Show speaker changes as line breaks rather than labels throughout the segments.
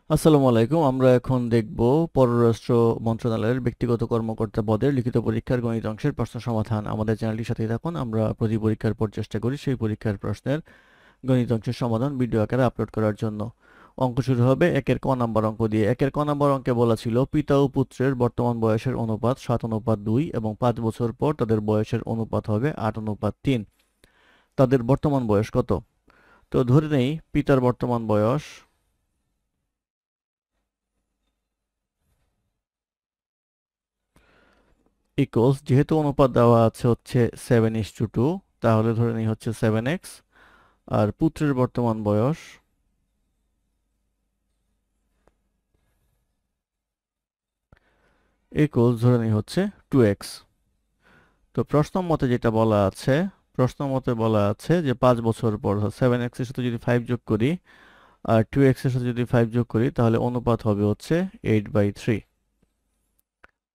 আসসালামু আলাইকুম। আমরা এখন দেখব পররাষ্ট্র মন্ত্রণালয়ের ব্যক্তিগত কর্মকর্তা পদের লিখিত পরীক্ষার গণিত অংশের প্রশ্ন সমাধান। আমাদের চ্যানেলটির সাথেই থাকুন। আমরা প্রতি পরীক্ষার পর চেষ্টা করি সেই পরীক্ষার প্রশ্নের গণিত অংশের সমাধান ভিডিও আকারে আপলোড করার জন্য। অঙ্ক শুরু হবে একের ক নাম্বার অঙ্ক দিয়ে। একের ক নাম্বার অঙ্কে বলা ছিল পিতা ও পুত্রের বর্তমান বয়সের অনুপাত 7:2 এবং 5 বছর পর তাদের বয়সের অনুপাত হবে 8:3। তাদের বর্তমান বয়স কত? তো ধরে নেই পিতার বর্তমান বয়স ইকুয়ালস, যেহেতু অনুপাত দেওয়া আছে হচ্ছে 7:2, তাহলে ধরে নিই হচ্ছে 7x। আর পুত্রের বর্তমান বয়স ইকুয়ালস ধরে নিই হচ্ছে 2x। তো প্রশ্ন মতে যেটা বলা আছে, প্রশ্ন মতে বলা আছে যে 5 বছর পর 7x এর সাথে যদি 5 যোগ করি আর 2x এর সাথে যদি 5 যোগ করি তাহলে অনুপাত হবে হচ্ছে 8/3।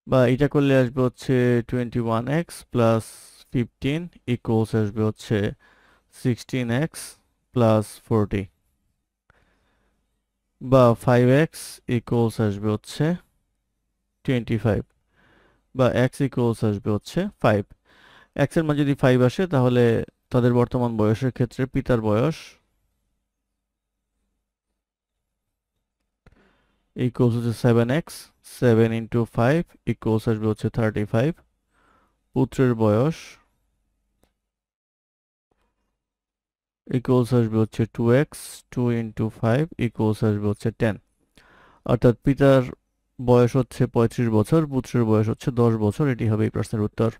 বা এটা করলে আসবে হচ্ছে 21x প্লাস 15 ইকুয়ালস আসবে হচ্ছে 16x প্লাস 40। বা 5x ইকুয়ালস আসবে হচ্ছে 25। বা x ইকুয়ালস আসবে হচ্ছে 5। x এর মান যদি 5 আসে তাহলে তাদের বর্তমান বয়সের ক্ষেত্রে পিতার বয়স ইকুয়ালস হচ্ছে 7x। 7 ইন্টু 5 ইকুয়ালস আসবে হচ্ছে 35। পুত্রের বয়স ইকুয়ালস আসবে হচ্ছে 2x। 2 ইন্টু 5 ইকুয়ালস আসবে হচ্ছে 10। অর্থাৎ পিতার বয়স হচ্ছে 35 বছর, পুত্রের বয়স হচ্ছে 10 বছর। এটি হবে এই প্রশ্নের উত্তর।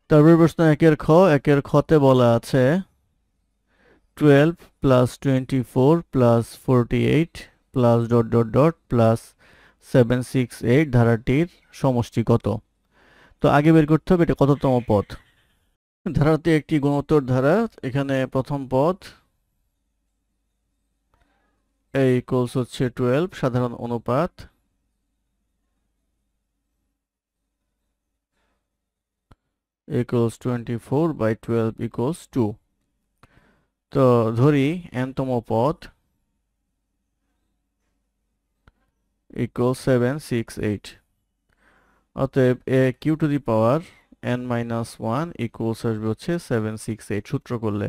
তারপর প্রশ্ন একের খ। একের খতে বলা আছে 12 plus 24 plus 48 plus dot dot dot plus 768 ধারাটির সমষ্টি কত? তো আগে বের করতে হবে এটা কততম পদ। ধারাটি একটি গুণোত্তর ধারা। এখানে প্রথম পদ a ইকুয়ালস হচ্ছে 12 সাধারণ অনুপাত ইকুয়ালস 24/12 ইকুয়ালস 2। তো ধরি n-তম পদ ইকুয়ালস 768। অতএব a q to the power n-1 equals আসবে হচ্ছে 768 সূত্র করলে।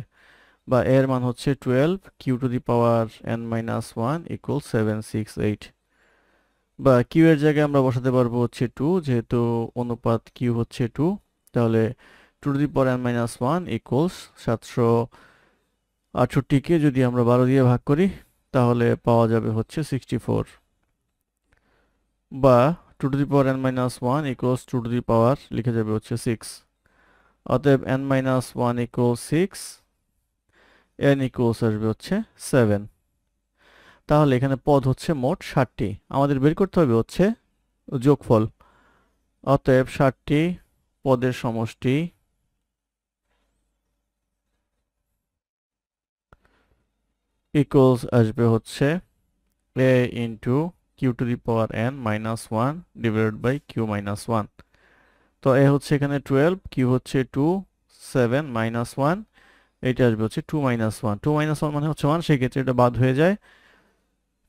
বা এর মান হচ্ছে 12 q to the power n-1 equals 768। বা কিউ এর জায়গায় আমরা বসাতে পারবো হচ্ছে 2, যেহেতু অনুপাত কিউ হচ্ছে 2। তাহলে 2 to the power n-1 equals 768 কে যদি আমরা 12 দিয়ে ভাগ করি তাহলে পাওয়া যাবে হচ্ছে 64। বা 2 to the power n-1 equals 2 to the power লিখে যাবে হচ্ছে 6। অতএব n-1 ইকুয়ালস 6, n ইকুয়ালস আসবে হচ্ছে 7। তাহলে এখানে পদ হচ্ছে মোট 60টি। আমাদের বের করতে হবে হচ্ছে যোগফল। অতএব 60টি পদের সমষ্টি ইকুয়ালস আসবে হচ্ছে a into q to the power n-1 divided by q minus 1। তো a হচ্ছে এখানে 12, কিউ হচ্ছে 2, 7 মাইনাস 1, এটা আসবে হচ্ছে 2 মাইনাস 1। 2 মাইনাস 1 মানে হচ্ছে 1, সেক্ষেত্রে এটা বাদ হয়ে যায়।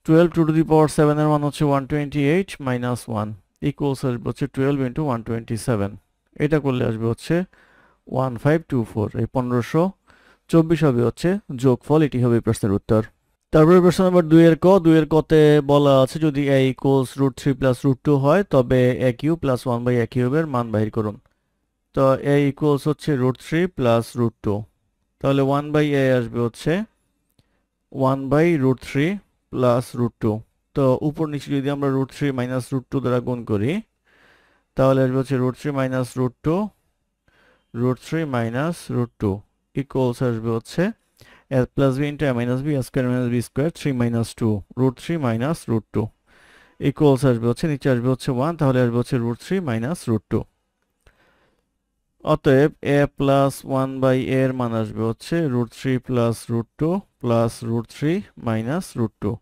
12 টু দি পাওয়ার 7 এর মান হচ্ছে 128 মাইনাস 1 ইকুয়ালস আসবে হচ্ছে 12 ইন্টু 127। এটা করলে আসবে হচ্ছে 1524। এই 1524 হবে হচ্ছে যোগফল। এটি হবে এই প্রশ্নের উত্তর। তারপরে প্রশ্ন নাম্বার 2 এর ক। 2 এর কতে বলা আছে যদি a ইকুয়ালস √3 প্লাস √2 হয় তবে a কিউব প্লাস 1/a কিউবের মান বাহির করুন। তো a ইকুয়ালস হচ্ছে √3 প্লাস √2। তাহলে 1/a আসবে হচ্ছে 1/√3 প্লাস √2। তো উপর নিচে যদি আমরা √3 মাইনাস √2 দ্বারা গুণ করি তাহলে আসবে হচ্ছে √3 মাইনাস √2, √3 মাইনাস √2 ইকুয়ালস আসবে হচ্ছে a plus b into a minus b square minus b square 3 minus 2 √3 minus √2 equals আসবে হচ্ছে নিচে আসবে হচ্ছে 1, তাহলে আসবে হচ্ছে √3 মাইনাস √2। অতএব a প্লাস 1/a এর মান আসবে হচ্ছে √3 প্লাস √2 প্লাস √3 মাইনাস √2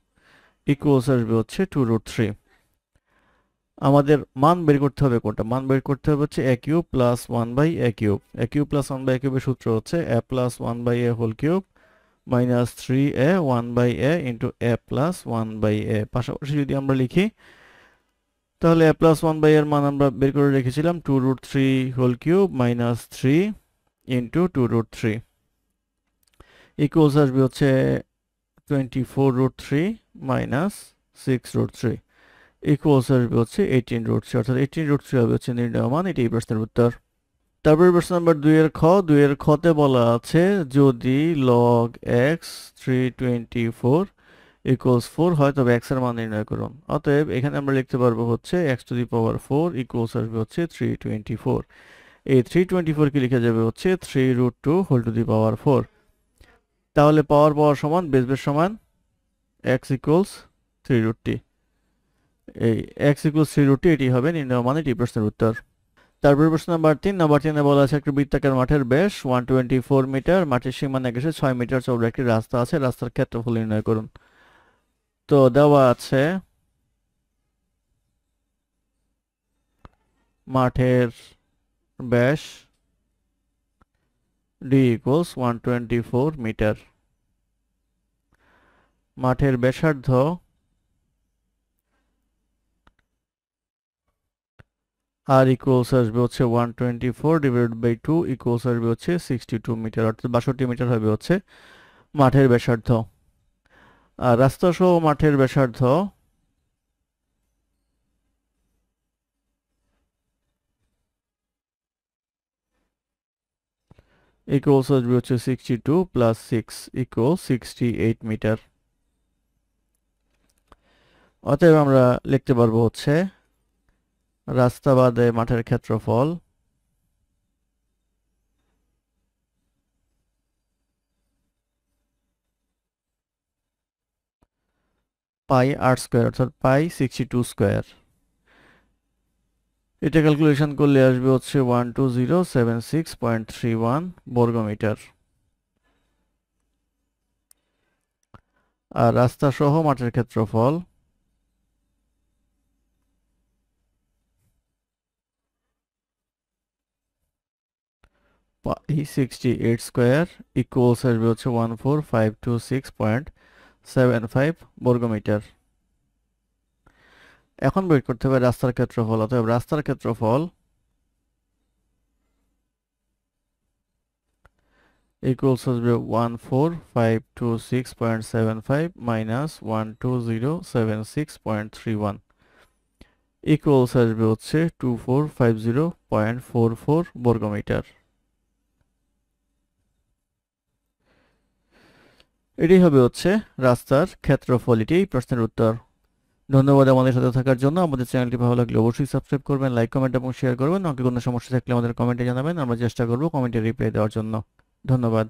ইকুয়ালস আসবে হচ্ছে 2√3। আমাদের মান বের করতে হবে কোনটা? মান বের করতে হবে হচ্ছে a cube plus 1/a cube. a cube plus 1/a কিউবের সূত্র হচ্ছে a plus 1/a whole cube minus 3a 1/a into a plus 1/a। পাশাপাশি যদি আমরা লিখি তাহলে a প্লাস 1/a এর মান আমরা বের করে রেখেছিলাম 2√3 whole cube minus 3 into 2√3 equals আসবে হচ্ছে 24√3 মাইনাস 6√3 ইকুয়ালস আসবে হচ্ছে 18√3, অর্থাৎ 18√3 হবে হচ্ছে নির্ণয় মান। এটাই প্রশ্নের উত্তর। তারপরে প্রশ্ন নাম্বার 2 এর খ। 2 এর খতে বলা আছে যদি log x 324 ইকুয়ালস 4 হয় তবে x এর মান নির্ণয় করুন। অতএব এখানে আমরা লিখতে পারবো হচ্ছে x two the power 4 equals আসবে হচ্ছে 324। এই 324 কে লিখে যাবে হচ্ছে 3√2 হোল টু দি পাওয়ার 4। তাহলে পাওয়ার সমান বেস সমান x ইকুয়ালস 3√t। এই x ইকুয়ালস 3√t এটি হবে নির্ণয় মান। এটি প্রশ্নের উত্তর। তারপর প্রশ্ন নাম্বার 3। নাম্বার 3 এ বলা আছে একটা বৃত্তাকার মাঠের ব্যাস 124 মিটার, মাঠের সীমানা ঘেঁষে 6 মিটার চওড়া একটি রাস্তা আছে, রাস্তার ক্ষেত্রফল নির্ণয় করুন। তো দেওয়া আছে মাঠের ব্যাস d ইকুয়ালস 124 মিটার, মাঠের ব্যাসার্ধ আর ইকুয়ালস আসবে হচ্ছে 124 ডিভাইডেড বাই 2 ইকুয়ালস আসবে হচ্ছে 62 মিটার, অর্থাৎ 62 মিটার হবে হচ্ছে মাঠের ব্যাসার্ধ। আর রাস্তা সহ মাঠের ব্যাসার্ধ ইকুয়ালস আসবে হচ্ছে 62 প্লাস 6 ইকুয়াল 68 মিটার। অতএব আমরা লিখতে পারবো হচ্ছে রাস্তা বাদে মাঠের ক্ষেত্রফল পাই r স্কয়ার, অর্থাৎ পাই 62 স্কয়ার। এটা ক্যালকুলেশন করলে আসবে হচ্ছে 12076.31 বর্গমিটার। আর রাস্তা সহ মাঠের ক্ষেত্রফল পাই 68 স্কয়ার ইকুয়ালস আসবে হচ্ছে 14526.75 বর্গমিটার। এখন বের করতে হবে রাস্তার ক্ষেত্রফল। অতএব রাস্তার ক্ষেত্রফল ইকুয়ালস আসবে 14526.75 মাইনাস 12076.31 ইকুয়ালস আসবে হচ্ছে 2450.44 বর্গমিটার। এটাই হবে হচ্ছে রাস্তার ক্ষেত্রফল। এটাই প্রশ্নের উত্তর। ধন্যবাদ আমাদের সাথে থাকার জন্য। আমাদের চ্যানেলটি ভালো লাগলে অবশ্যই সাবস্ক্রাইব করবেন, লাইক কমেন্ট এবং শেয়ার করবেন। অঙ্কে কোনো সমস্যা থাকলে আমাদের কমেন্টে জানাবেন, আমরা চেষ্টা করব কমেন্টে রিপ্লাই দেওয়ার জন্য। ধন্যবাদ।